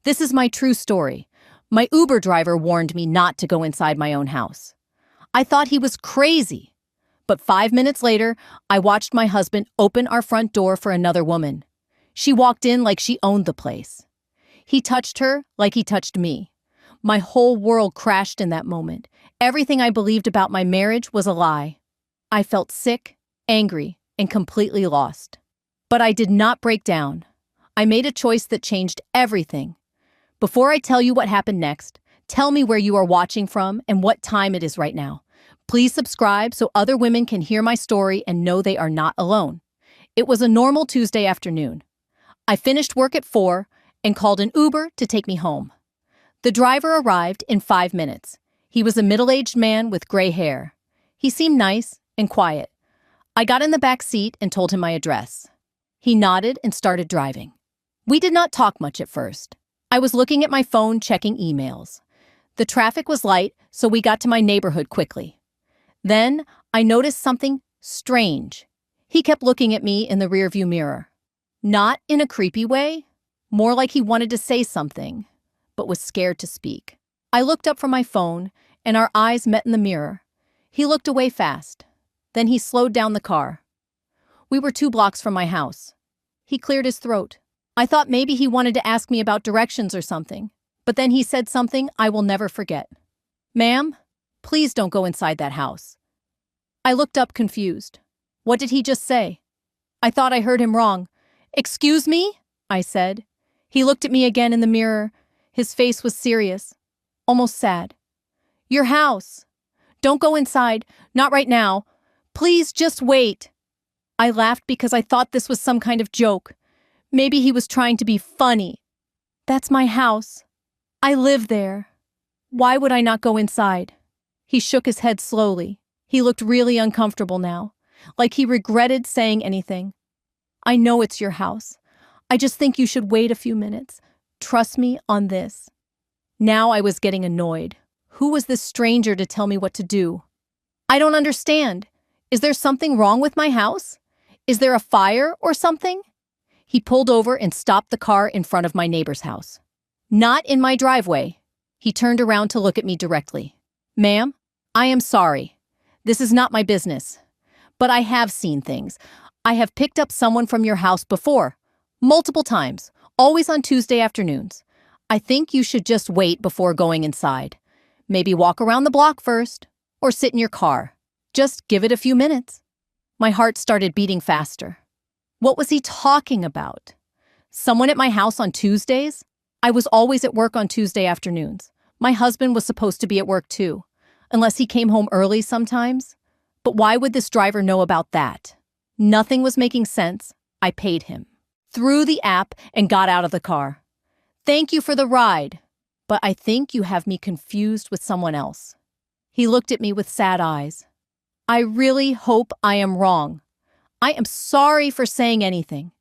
This is my true story. My Uber driver warned me not to go inside my own house. I thought he was crazy. But 5 minutes later, I watched my husband open our front door for another woman. She walked in like she owned the place. He touched her like he touched me. My whole world crashed in that moment. Everything I believed about my marriage was a lie. I felt sick, angry, and completely lost. But I did not break down. I made a choice that changed everything. Before I tell you what happened next, tell me where you are watching from and what time it is right now. Please subscribe so other women can hear my story and know they are not alone. It was a normal Tuesday afternoon. I finished work at 4 and called an Uber to take me home. The driver arrived in 5 minutes. He was a middle-aged man with gray hair. He seemed nice and quiet. I got in the back seat and told him my address. He nodded and started driving. We did not talk much at first. I was looking at my phone, checking emails. The traffic was light, so we got to my neighborhood quickly. Then I noticed something strange. He kept looking at me in the rearview mirror. Not in a creepy way, more like he wanted to say something, but was scared to speak. I looked up from my phone, and our eyes met in the mirror. He looked away fast. Then he slowed down the car. We were 2 blocks from my house. He cleared his throat. I thought maybe he wanted to ask me about directions or something, but then he said something I will never forget. "Ma'am, please don't go inside that house." I looked up confused. What did he just say? I thought I heard him wrong. "Excuse me?" I said. He looked at me again in the mirror. His face was serious, almost sad. "Your house. Don't go inside. Not right now. Please just wait." I laughed because I thought this was some kind of joke. Maybe he was trying to be funny. "That's my house. I live there. Why would I not go inside?" He shook his head slowly. He looked really uncomfortable now, like he regretted saying anything. "I know it's your house. I just think you should wait a few minutes. Trust me on this." Now I was getting annoyed. Who was this stranger to tell me what to do? "I don't understand. Is there something wrong with my house? Is there a fire or something?" He pulled over and stopped the car in front of my neighbor's house. Not in my driveway. He turned around to look at me directly. "Ma'am, I am sorry. This is not my business. But I have seen things. I have picked up someone from your house before. Multiple times. Always on Tuesday afternoons. I think you should just wait before going inside. Maybe walk around the block first. Or sit in your car. Just give it a few minutes." My heart started beating faster. What was he talking about? Someone at my house on Tuesdays? I was always at work on Tuesday afternoons. My husband was supposed to be at work too, unless he came home early sometimes. But why would this driver know about that? Nothing was making sense. I paid him. Threw the app and got out of the car. "Thank you for the ride, but I think you have me confused with someone else." He looked at me with sad eyes. "I really hope I am wrong. I am sorry for saying anything."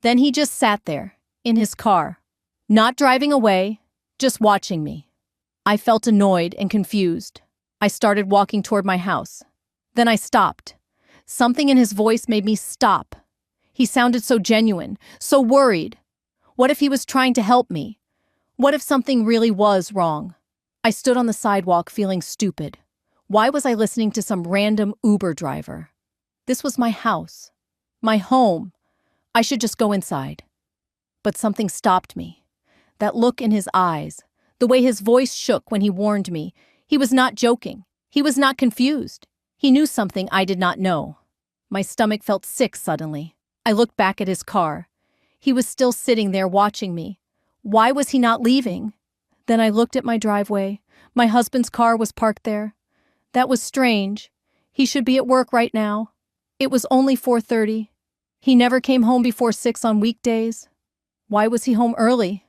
Then he just sat there, in his car, not driving away, just watching me. I felt annoyed and confused. I started walking toward my house. Then I stopped. Something in his voice made me stop. He sounded so genuine, so worried. What if he was trying to help me? What if something really was wrong? I stood on the sidewalk feeling stupid. Why was I listening to some random Uber driver? This was my house, my home. I should just go inside. But something stopped me. That look in his eyes, the way his voice shook when he warned me. He was not joking. He was not confused. He knew something I did not know. My stomach felt sick suddenly. I looked back at his car. He was still sitting there watching me. Why was he not leaving? Then I looked at my driveway. My husband's car was parked there. That was strange. He should be at work right now. It was only 4:30. He never came home before 6 on weekdays. Why was he home early?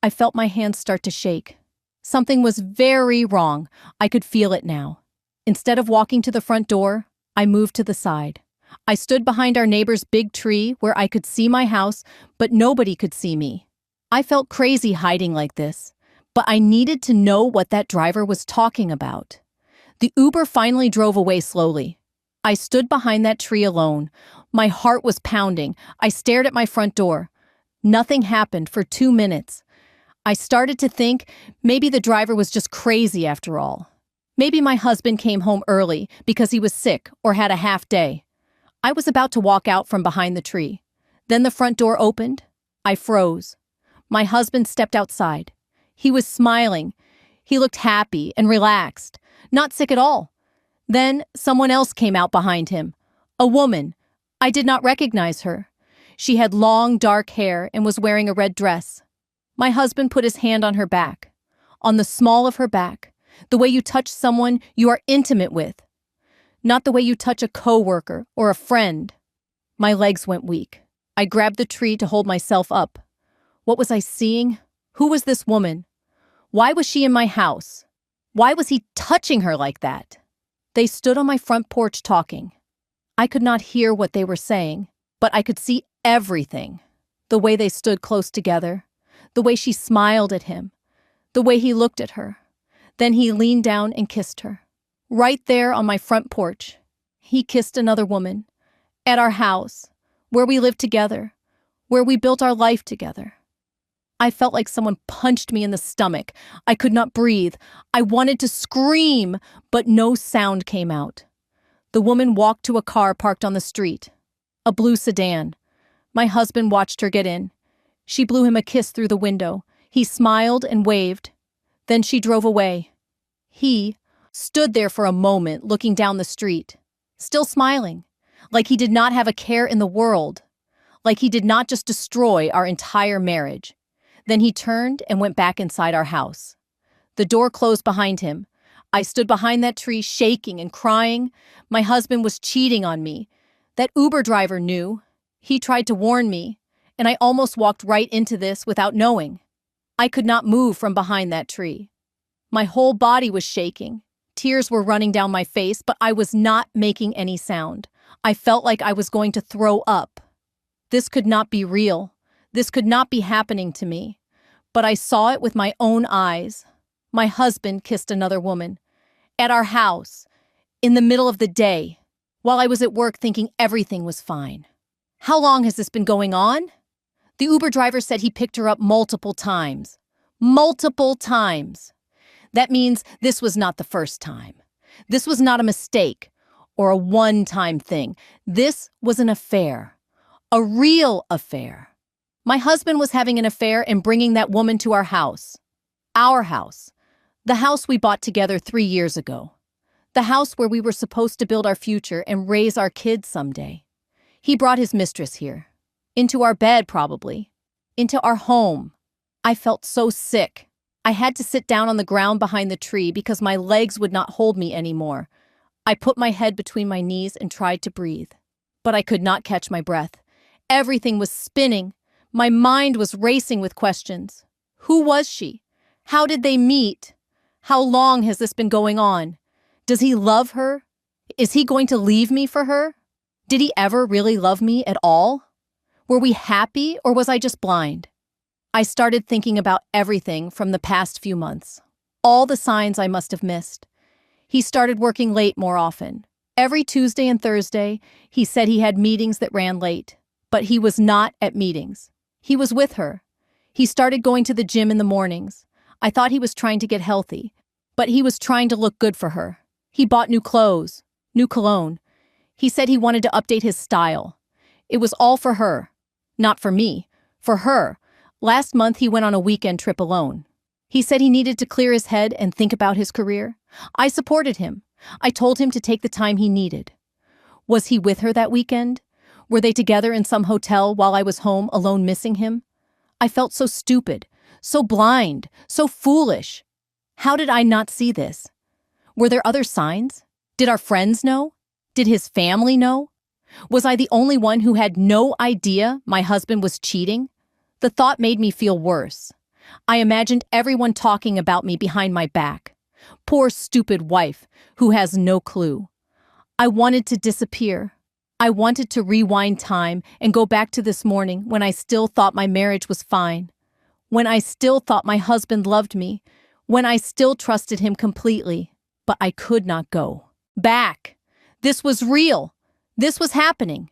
I felt my hands start to shake. Something was very wrong. I could feel it now. Instead of walking to the front door, I moved to the side. I stood behind our neighbor's big tree where I could see my house, but nobody could see me. I felt crazy hiding like this, but I needed to know what that driver was talking about. The Uber finally drove away slowly. I stood behind that tree alone. My heart was pounding. I stared at my front door. Nothing happened for 2 minutes. I started to think maybe the driver was just crazy after all. Maybe my husband came home early because he was sick or had a half day. I was about to walk out from behind the tree. Then the front door opened. I froze. My husband stepped outside. He was smiling. He looked happy and relaxed, not sick at all. Then someone else came out behind him. A woman. I did not recognize her. She had long, dark hair and was wearing a red dress. My husband put his hand on her back, on the small of her back, the way you touch someone you are intimate with, not the way you touch a coworker or a friend. My legs went weak. I grabbed the tree to hold myself up. What was I seeing? Who was this woman? Why was she in my house? Why was he touching her like that? They stood on my front porch talking. I could not hear what they were saying, but I could see everything. The way they stood close together, the way she smiled at him, the way he looked at her. Then he leaned down and kissed her. Right there on my front porch, he kissed another woman. At our house, where we lived together, where we built our life together. I felt like someone punched me in the stomach. I could not breathe. I wanted to scream, but no sound came out. The woman walked to a car parked on the street, a blue sedan. My husband watched her get in. She blew him a kiss through the window. He smiled and waved. Then she drove away. He stood there for a moment, looking down the street, still smiling, like he did not have a care in the world, like he did not just destroy our entire marriage. Then he turned and went back inside our house. The door closed behind him. I stood behind that tree, shaking and crying. My husband was cheating on me. That Uber driver knew. He tried to warn me, and I almost walked right into this without knowing. I could not move from behind that tree. My whole body was shaking. Tears were running down my face, but I was not making any sound. I felt like I was going to throw up. This could not be real. This could not be happening to me. But I saw it with my own eyes. My husband kissed another woman. At our house. In the middle of the day. While I was at work thinking everything was fine. How long has this been going on? The Uber driver said he picked her up multiple times. Multiple times. That means this was not the first time. This was not a mistake or a one-time thing. This was an affair. A real affair. My husband was having an affair and bringing that woman to our house. Our house. The house we bought together 3 years ago. The house where we were supposed to build our future and raise our kids someday. He brought his mistress here. Into our bed, probably. Into our home. I felt so sick. I had to sit down on the ground behind the tree because my legs would not hold me anymore. I put my head between my knees and tried to breathe. But I could not catch my breath. Everything was spinning. My mind was racing with questions. Who was she? How did they meet? How long has this been going on? Does he love her? Is he going to leave me for her? Did he ever really love me at all? Were we happy, or was I just blind? I started thinking about everything from the past few months. All the signs I must have missed. He started working late more often. Every Tuesday and Thursday, he said he had meetings that ran late. But he was not at meetings. He was with her. He started going to the gym in the mornings. I thought he was trying to get healthy, but he was trying to look good for her. He bought new clothes, new cologne. He said he wanted to update his style. It was all for her. Not for me. For her. Last month he went on a weekend trip alone. He said he needed to clear his head and think about his career. I supported him. I told him to take the time he needed. Was he with her that weekend? Were they together in some hotel while I was home alone missing him? I felt so stupid, so blind, so foolish. How did I not see this? Were there other signs? Did our friends know? Did his family know? Was I the only one who had no idea my husband was cheating? The thought made me feel worse. I imagined everyone talking about me behind my back. Poor stupid wife who has no clue. I wanted to disappear. I wanted to rewind time and go back to this morning when I still thought my marriage was fine. When I still thought my husband loved me. When I still trusted him completely. But I could not go back. This was real. This was happening.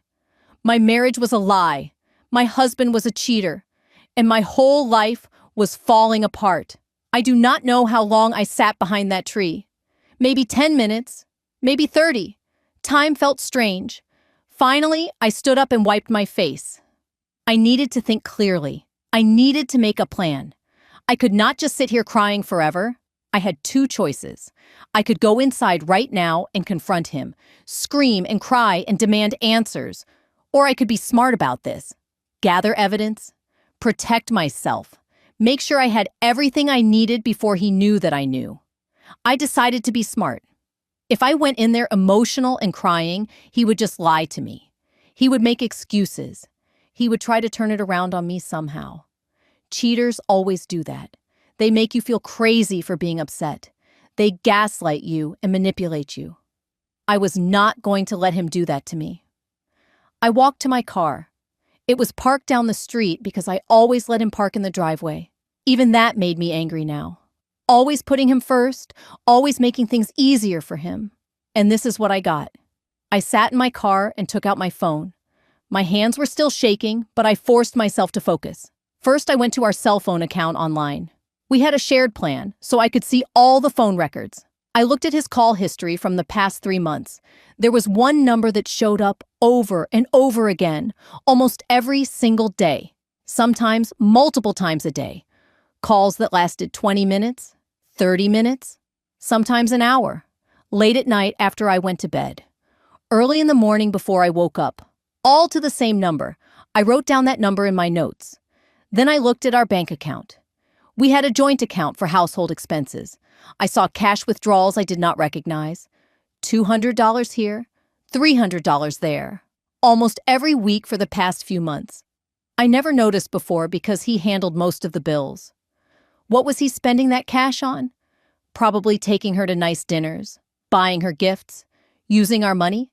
My marriage was a lie. My husband was a cheater. And my whole life was falling apart. I do not know how long I sat behind that tree. Maybe 10 minutes, maybe 30. Time felt strange. Finally, I stood up and wiped my face. I needed to think clearly. I needed to make a plan. I could not just sit here crying forever. I had two choices. I could go inside right now and confront him, scream and cry and demand answers. Or I could be smart about this, gather evidence, protect myself, make sure I had everything I needed before he knew that I knew. I decided to be smart. If I went in there emotional and crying, he would just lie to me. He would make excuses. He would try to turn it around on me somehow. Cheaters always do that. They make you feel crazy for being upset. They gaslight you and manipulate you. I was not going to let him do that to me. I walked to my car. It was parked down the street because I always let him park in the driveway. Even that made me angry now. Always putting him first, always making things easier for him. And this is what I got. I sat in my car and took out my phone. My hands were still shaking, but I forced myself to focus. First, I went to our cell phone account online. We had a shared plan, so I could see all the phone records. I looked at his call history from the past 3 months. There was one number that showed up over and over again, almost every single day, sometimes multiple times a day. Calls that lasted 20 minutes, 30 minutes, sometimes an hour, late at night after I went to bed, early in the morning before I woke up, all to the same number. I wrote down that number in my notes. Then I looked at our bank account. We had a joint account for household expenses. I saw cash withdrawals I did not recognize. $200 here, $300 there, almost every week for the past few months. I never noticed before because he handled most of the bills. What was he spending that cash on? Probably taking her to nice dinners, buying her gifts, using our money.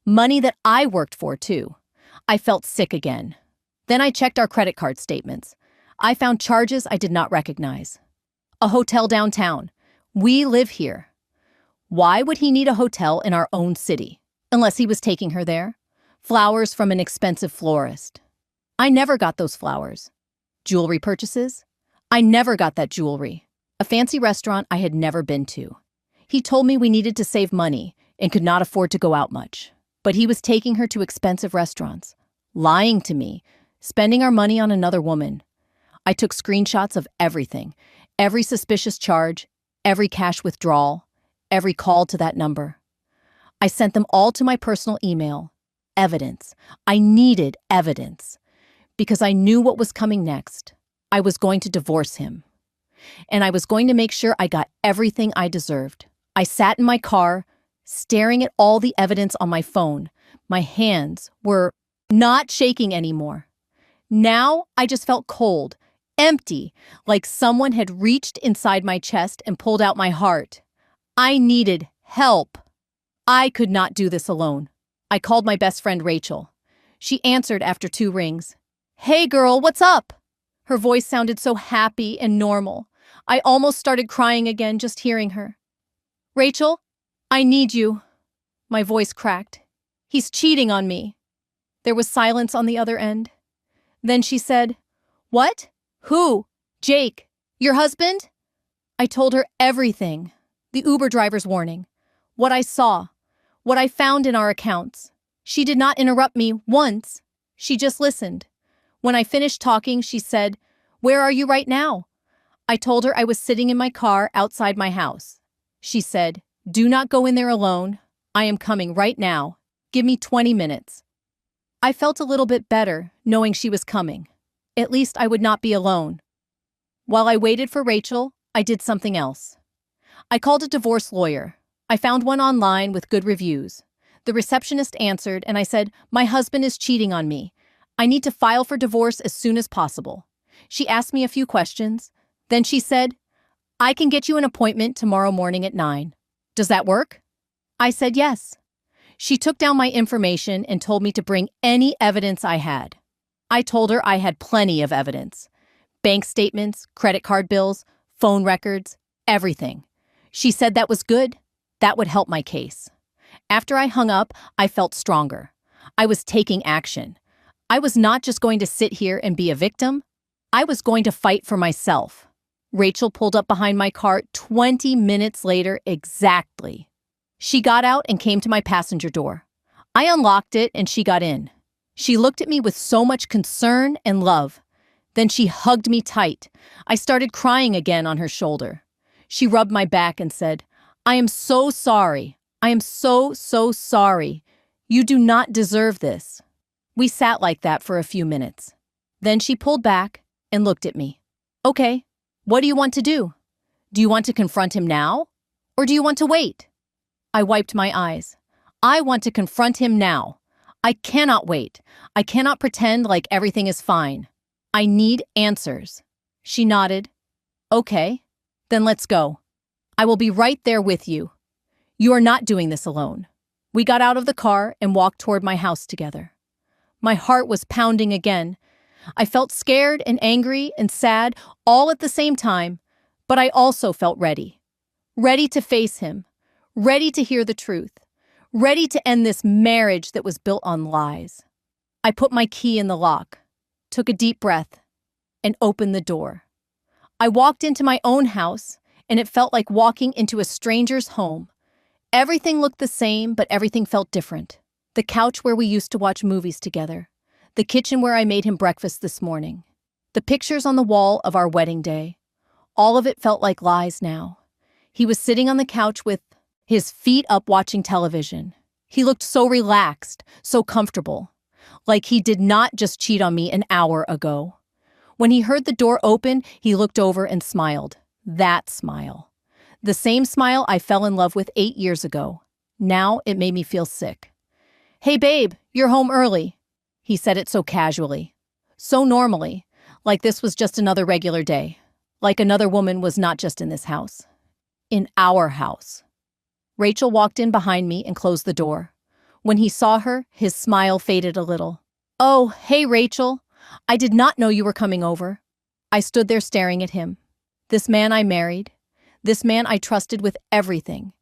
Money that I worked for, too. I felt sick again. Then I checked our credit card statements. I found charges I did not recognize. A hotel downtown. We live here. Why would he need a hotel in our own city? Unless he was taking her there. Flowers from an expensive florist. I never got those flowers. Jewelry purchases? I never got that jewelry. A fancy restaurant I had never been to. He told me we needed to save money and could not afford to go out much. But he was taking her to expensive restaurants, lying to me, spending our money on another woman. I took screenshots of everything, every suspicious charge, every cash withdrawal, every call to that number. I sent them all to my personal email. Evidence. I needed evidence. Because I knew what was coming next. I was going to divorce him. And I was going to make sure I got everything I deserved. I sat in my car, staring at all the evidence on my phone. My hands were not shaking anymore. Now I just felt cold, empty, like someone had reached inside my chest and pulled out my heart. I needed help. I could not do this alone. I called my best friend Rachel. She answered after 2 rings. "Hey girl, what's up?" Her voice sounded so happy and normal. I almost started crying again just hearing her. "Rachel, I need you." My voice cracked. "He's cheating on me." There was silence on the other end. Then she said, "What? Who? Jake? Your husband?" I told her everything. The Uber driver's warning. What I saw. What I found in our accounts. She did not interrupt me once. She just listened. When I finished talking, she said, "Where are you right now?" I told her I was sitting in my car outside my house. She said, "Do not go in there alone. I am coming right now. Give me 20 minutes. I felt a little bit better knowing she was coming. At least I would not be alone. While I waited for Rachel, I did something else. I called a divorce lawyer. I found one online with good reviews. The receptionist answered and I said, "My husband is cheating on me. I need to file for divorce as soon as possible." She asked me a few questions. Then she said, "I can get you an appointment tomorrow morning at 9. Does that work?" I said yes. She took down my information and told me to bring any evidence I had. I told her I had plenty of evidence. Bank statements, credit card bills, phone records, everything. She said that was good. That would help my case. After I hung up, I felt stronger. I was taking action. I was not just going to sit here and be a victim. I was going to fight for myself. Rachel pulled up behind my car 20 minutes later exactly. She got out and came to my passenger door. I unlocked it and she got in. She looked at me with so much concern and love. Then she hugged me tight. I started crying again on her shoulder. She rubbed my back and said, "I am so sorry. I am so, so sorry. You do not deserve this." We sat like that for a few minutes. Then she pulled back and looked at me. "Okay, what do you want to do? Do you want to confront him now? Or do you want to wait?" I wiped my eyes. I want to confront him now. I cannot wait. I cannot pretend like everything is fine. I need answers. She nodded. "Okay, then let's go. I will be right there with you. You are not doing this alone." We got out of the car and walked toward my house together. My heart was pounding again. I felt scared and angry and sad all at the same time, but I also felt ready. Ready to face him. Ready to hear the truth. Ready to end this marriage that was built on lies. I put my key in the lock, took a deep breath, and opened the door. I walked into my own house, and it felt like walking into a stranger's home. Everything looked the same, but everything felt different. The couch where we used to watch movies together. The kitchen where I made him breakfast this morning. The pictures on the wall of our wedding day. All of it felt like lies now. He was sitting on the couch with his feet up watching television. He looked so relaxed, so comfortable. Like he did not just cheat on me an hour ago. When he heard the door open, he looked over and smiled. That smile. The same smile I fell in love with 8 years ago. Now it made me feel sick. "Hey babe, you're home early." He said it so casually, so normally, like this was just another regular day, like another woman was not just in this house. In our house. Rachel walked in behind me and closed the door. When he saw her, his smile faded a little. "Oh, hey Rachel. I did not know you were coming over." I stood there staring at him. This man I married. This man I trusted with everything.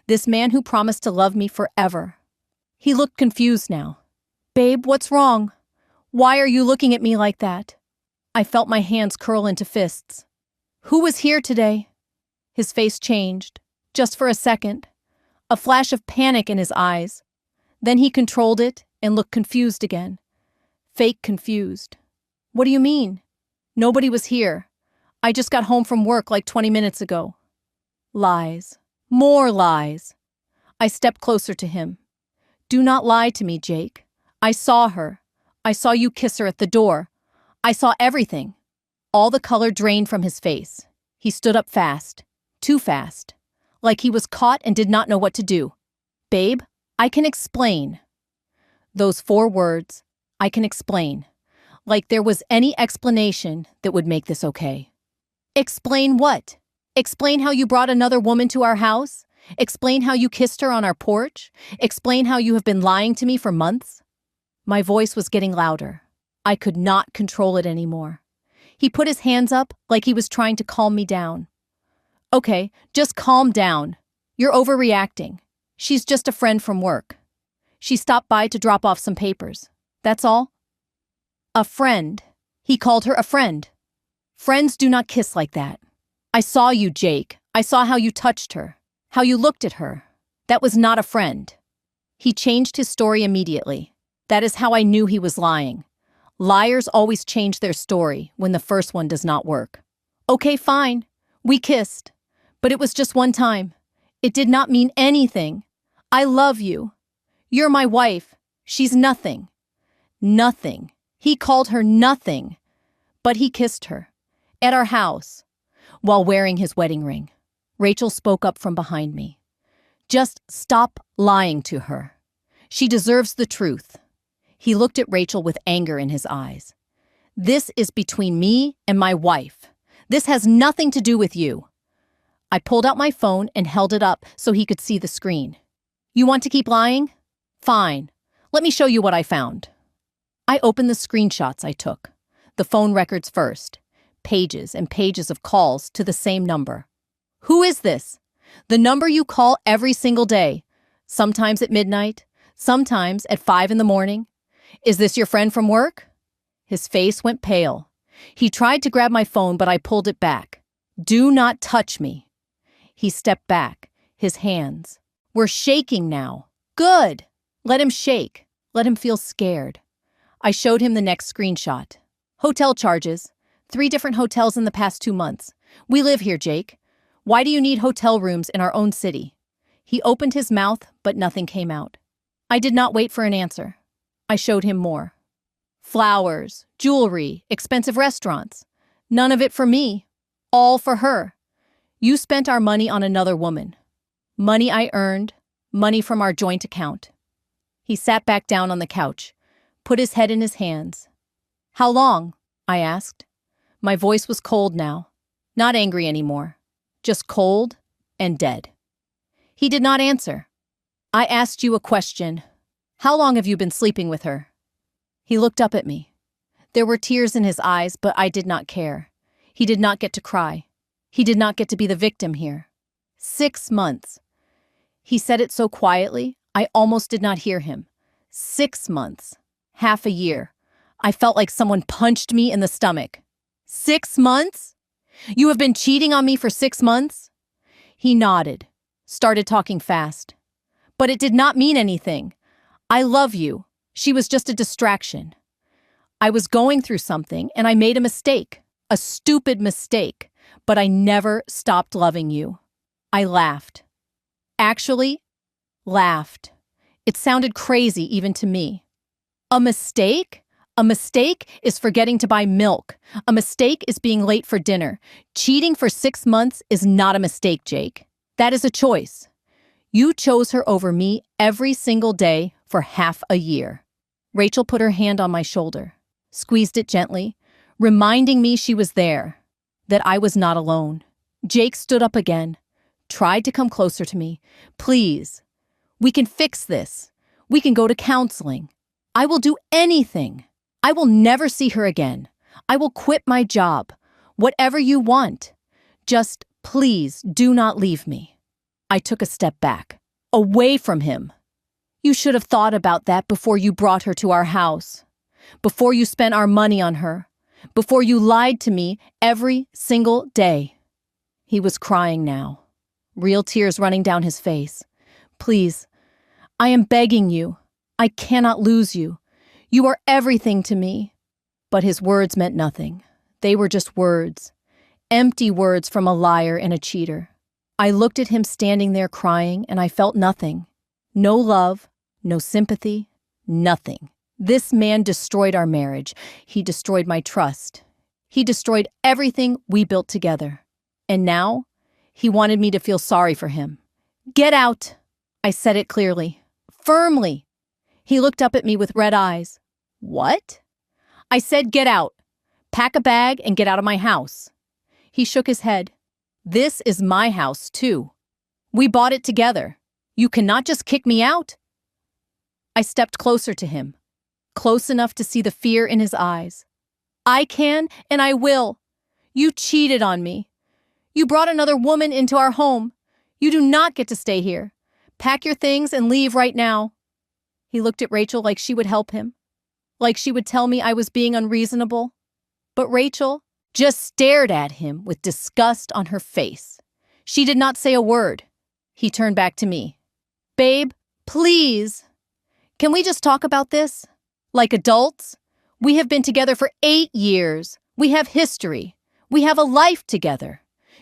This man who promised to love me forever. He looked confused now. "Babe, what's wrong? Why are you looking at me like that?" I felt my hands curl into fists. "Who was here today?" His face changed, just for a second. A flash of panic in his eyes. Then he controlled it and looked confused again. Fake confused. "What do you mean?" "Nobody was here. I just got home from work like 20 minutes ago." Lies. More lies. I stepped closer to him. "Do not lie to me, Jake. I saw her. I saw you kiss her at the door. I saw everything." All the color drained from his face. He stood up fast. Too fast. Like he was caught and did not know what to do. "Babe, I can explain." Those 4 words, I can explain. Like there was any explanation that would make this okay. Explain what? Explain how you brought another woman to our house? Explain how you kissed her on our porch? Explain how you have been lying to me for months? My voice was getting louder. I could not control it anymore. He put his hands up like he was trying to calm me down. "Okay, just calm down. You're overreacting. She's just a friend from work. She stopped by to drop off some papers. That's all." A friend. He called her a friend. Friends do not kiss like that. "I saw you, Jake. I saw how you touched her. How you looked at her. That was not a friend." He changed his story immediately. That is how I knew he was lying. Liars always change their story when the first one does not work. "Okay, fine. We kissed. But it was just one time. It did not mean anything. I love you. You're my wife. She's nothing." Nothing. He called her nothing. But he kissed her. At our house. While wearing his wedding ring. Rachel spoke up from behind me. "Just stop lying to her. She deserves the truth." He looked at Rachel with anger in his eyes. "This is between me and my wife. This has nothing to do with you." I pulled out my phone and held it up so he could see the screen. "You want to keep lying? Fine. Let me show you what I found." I opened the screenshots I took. The phone records first. Pages and pages of calls to the same number. "Who is this? The number you call every single day. Sometimes at midnight. Sometimes at 5 in the morning. Is this your friend from work?" His face went pale. He tried to grab my phone, but I pulled it back. Do not touch me. He stepped back. His hands were shaking now. Good. Let him shake. Let him feel scared. I showed him the next screenshot. Hotel charges. 3 different hotels in the past 2 months. We live here, Jake. Why do you need hotel rooms in our own city? He opened his mouth, but nothing came out. I did not wait for an answer. I showed him more. Flowers, jewelry, expensive restaurants. None of it for me. All for her. You spent our money on another woman. Money I earned, money from our joint account. He sat back down on the couch, put his head in his hands. How long? I asked. My voice was cold now, not angry anymore, just cold and dead. He did not answer. I asked you a question. How long have you been sleeping with her? He looked up at me. There were tears in his eyes, but I did not care. He did not get to cry. He did not get to be the victim here. 6 months. He said it so quietly, I almost did not hear him. 6 months. Half a year. I felt like someone punched me in the stomach. 6 months? You have been cheating on me for 6 months? He nodded, started talking fast. But it did not mean anything. I love you. She was just a distraction. I was going through something and I made a mistake. A stupid mistake. But I never stopped loving you. I laughed. Actually, laughed. It sounded crazy even to me. A mistake? A mistake is forgetting to buy milk. A mistake is being late for dinner. Cheating for 6 months is not a mistake, Jake. That is a choice. You chose her over me every single day for half a year. Rachel put her hand on my shoulder, squeezed it gently, reminding me she was there, that I was not alone. Jake stood up again, tried to come closer to me. Please, we can fix this. We can go to counseling. I will do anything. I will never see her again. I will quit my job. Whatever you want. Just please do not leave me. I took a step back, away from him. You should have thought about that before you brought her to our house, before you spent our money on her, before you lied to me every single day. He was crying now, real tears running down his face. Please, I am begging you. I cannot lose you. You are everything to me. But his words meant nothing. They were just words, empty words from a liar and a cheater. I looked at him standing there crying, and I felt nothing. No love, no sympathy, nothing. This man destroyed our marriage. He destroyed my trust. He destroyed everything we built together. And now, he wanted me to feel sorry for him. Get out! I said it clearly, firmly. He looked up at me with red eyes. What? I said get out. Pack a bag and get out of my house. He shook his head. This is my house, too. We bought it together. You cannot just kick me out. I stepped closer to him, close enough to see the fear in his eyes. I can and I will. You cheated on me. You brought another woman into our home. You do not get to stay here. Pack your things and leave right now. He looked at Rachel like she would help him, like she would tell me I was being unreasonable. But Rachel just stared at him with disgust on her face. She did not say a word. He turned back to me. Babe, please. Can we just talk about this? Like adults? We have been together for 8 years. We have history. We have a life together.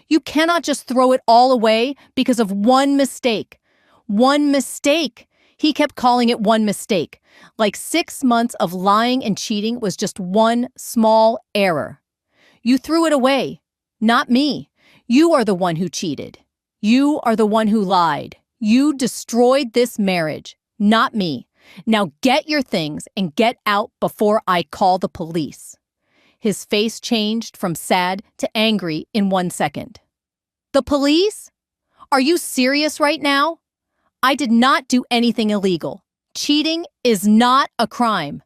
You cannot just throw it all away because of one mistake. One mistake. He kept calling it one mistake. Like 6 months of lying and cheating was just one small error. You threw it away. Not me. You are the one who cheated. You are the one who lied. You destroyed this marriage. Not me. Now get your things and get out before I call the police. His face changed from sad to angry in 1 second. The police? Are you serious right now? I did not do anything illegal. Cheating is not a crime.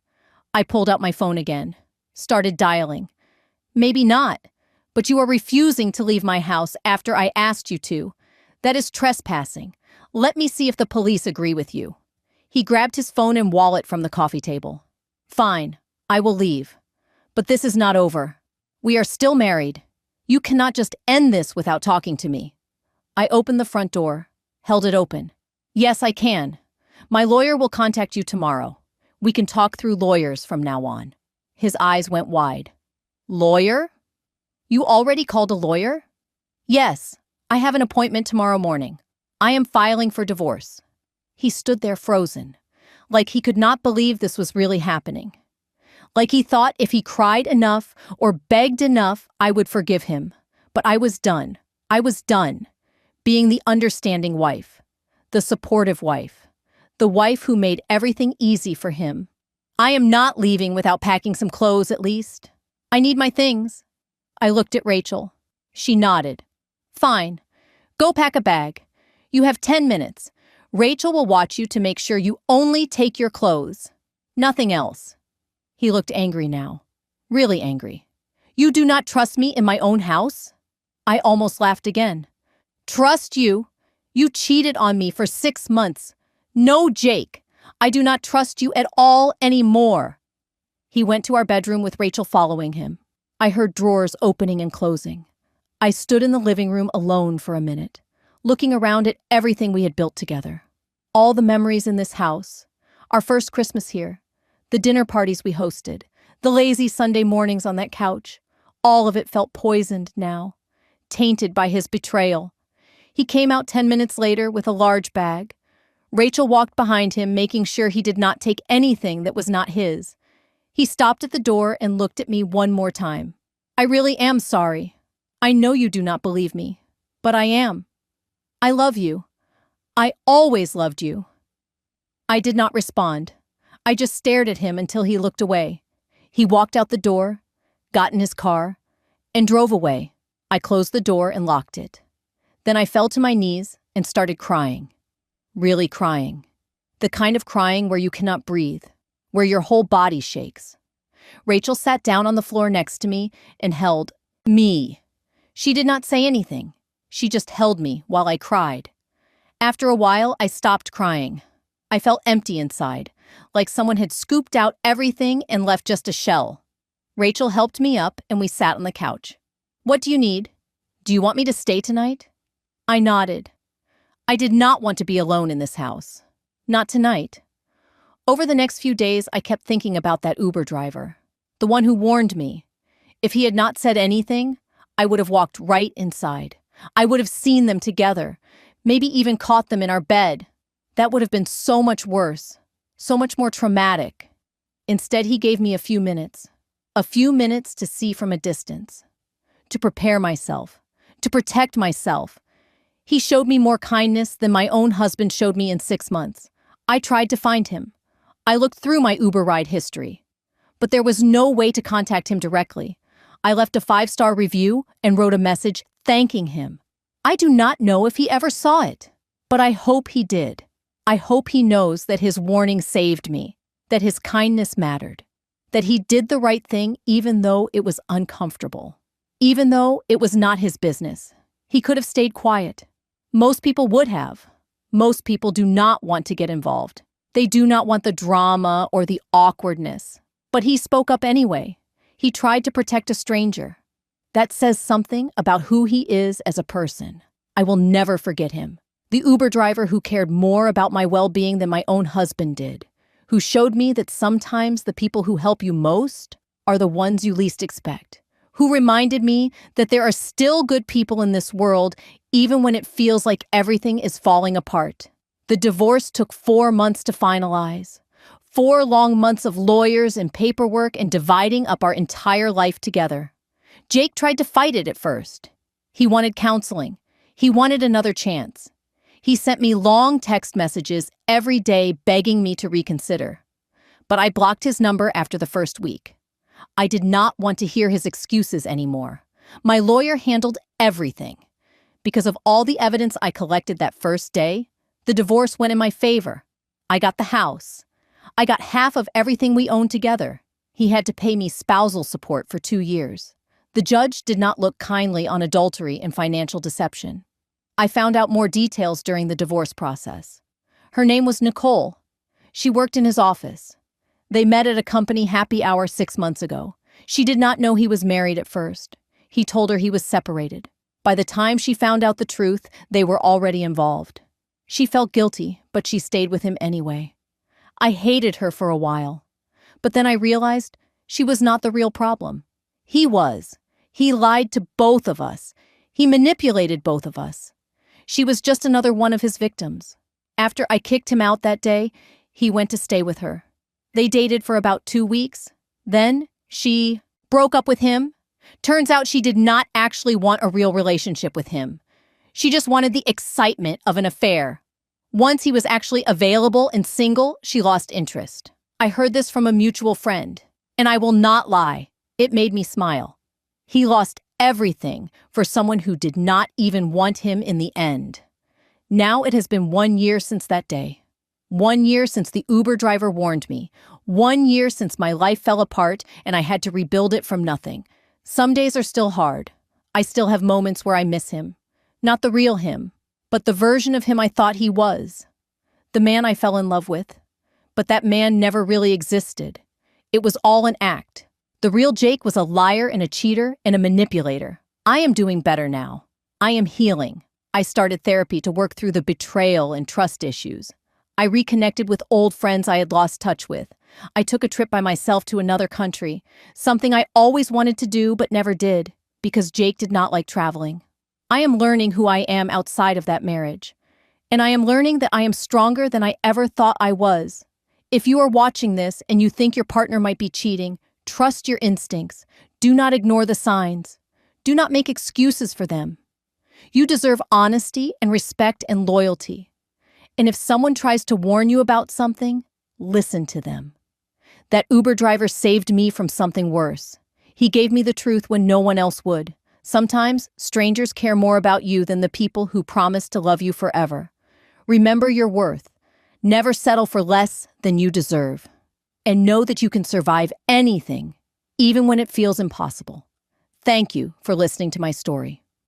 I pulled out my phone again, started dialing. Maybe not, but you are refusing to leave my house after I asked you to. That is trespassing. Let me see if the police agree with you. He grabbed his phone and wallet from the coffee table. Fine, I will leave. But this is not over. We are still married. You cannot just end this without talking to me. I opened the front door, held it open. Yes, I can. My lawyer will contact you tomorrow. We can talk through lawyers from now on. His eyes went wide. Lawyer? You already called a lawyer? Yes, I have an appointment tomorrow morning. I am filing for divorce. He stood there frozen, like he could not believe this was really happening. Like he thought if he cried enough or begged enough, I would forgive him. But I was done. I was done being the understanding wife, the supportive wife, the wife who made everything easy for him. I am not leaving without packing some clothes at least. I need my things. I looked at Rachel. She nodded. Fine. Go pack a bag. You have 10 minutes. Rachel will watch you to make sure you only take your clothes. Nothing else. He looked angry now. Really angry. You do not trust me in my own house? I almost laughed again. Trust you? You cheated on me for 6 months. No, Jake. I do not trust you at all anymore. He went to our bedroom with Rachel following him. I heard drawers opening and closing. I stood in the living room alone for a minute, looking around at everything we had built together. All the memories in this house, our first Christmas here, the dinner parties we hosted, the lazy Sunday mornings on that couch, all of it felt poisoned now, tainted by his betrayal. He came out 10 minutes later with a large bag. Rachel walked behind him, making sure he did not take anything that was not his. He stopped at the door and looked at me one more time. I really am sorry. I know you do not believe me, but I am. I love you. I always loved you. I did not respond. I just stared at him until he looked away. He walked out the door, got in his car, and drove away. I closed the door and locked it. Then I fell to my knees and started crying. Really crying. The kind of crying where you cannot breathe, where your whole body shakes. Rachel sat down on the floor next to me and held me. She did not say anything. She just held me while I cried. After a while, I stopped crying. I felt empty inside, like someone had scooped out everything and left just a shell. Rachel helped me up and we sat on the couch. What do you need? Do you want me to stay tonight? I nodded. I did not want to be alone in this house. Not tonight. Over the next few days, I kept thinking about that Uber driver, the one who warned me. If he had not said anything, I would have walked right inside. I would have seen them together, maybe even caught them in our bed. That would have been so much worse, so much more traumatic. Instead, he gave me a few minutes to see from a distance, to prepare myself, to protect myself. He showed me more kindness than my own husband showed me in 6 months. I tried to find him. I looked through my Uber ride history, but there was no way to contact him directly. I left a 5-star review and wrote a message thanking him. I do not know if he ever saw it, but I hope he did. I hope he knows that his warning saved me, that his kindness mattered, that he did the right thing even though it was uncomfortable, even though it was not his business. He could have stayed quiet. Most people would have. Most people do not want to get involved. They do not want the drama or the awkwardness. But he spoke up anyway. He tried to protect a stranger. That says something about who he is as a person. I will never forget him. The Uber driver who cared more about my well-being than my own husband did, who showed me that sometimes the people who help you most are the ones you least expect, who reminded me that there are still good people in this world even when it feels like everything is falling apart. The divorce took 4 months to finalize. 4 long months of lawyers and paperwork and dividing up our entire life together. Jake tried to fight it at first. He wanted counseling. He wanted another chance. He sent me long text messages every day begging me to reconsider. But I blocked his number after the first week. I did not want to hear his excuses anymore. My lawyer handled everything. Because of all the evidence I collected that first day, the divorce went in my favor. I got the house. I got half of everything we owned together. He had to pay me spousal support for 2 years. The judge did not look kindly on adultery and financial deception. I found out more details during the divorce process. Her name was Nicole. She worked in his office. They met at a company happy hour 6 months ago. She did not know he was married at first. He told her he was separated. By the time she found out the truth, they were already involved. She felt guilty, but she stayed with him anyway. I hated her for a while. But then I realized she was not the real problem. He was. He lied to both of us. He manipulated both of us. She was just another one of his victims. After I kicked him out that day, he went to stay with her. They dated for about 2 weeks. Then she broke up with him. Turns out she did not actually want a real relationship with him. She just wanted the excitement of an affair. Once he was actually available and single, she lost interest. I heard this from a mutual friend, and I will not lie, it made me smile. He lost everything for someone who did not even want him in the end. Now it has been 1 year since that day. 1 year since the Uber driver warned me. 1 year since my life fell apart and I had to rebuild it from nothing. Some days are still hard. I still have moments where I miss him. Not the real him, but the version of him I thought he was. The man I fell in love with. But that man never really existed. It was all an act. The real Jake was a liar and a cheater and a manipulator. I am doing better now. I am healing. I started therapy to work through the betrayal and trust issues. I reconnected with old friends I had lost touch with. I took a trip by myself to another country, something I always wanted to do but never did, because Jake did not like traveling. I am learning who I am outside of that marriage. And I am learning that I am stronger than I ever thought I was. If you are watching this and you think your partner might be cheating, trust your instincts. Do not ignore the signs. Do not make excuses for them. You deserve honesty and respect and loyalty. And if someone tries to warn you about something, listen to them. That Uber driver saved me from something worse. He gave me the truth when no one else would. Sometimes, strangers care more about you than the people who promise to love you forever. Remember your worth. Never settle for less than you deserve. And know that you can survive anything, even when it feels impossible. Thank you for listening to my story.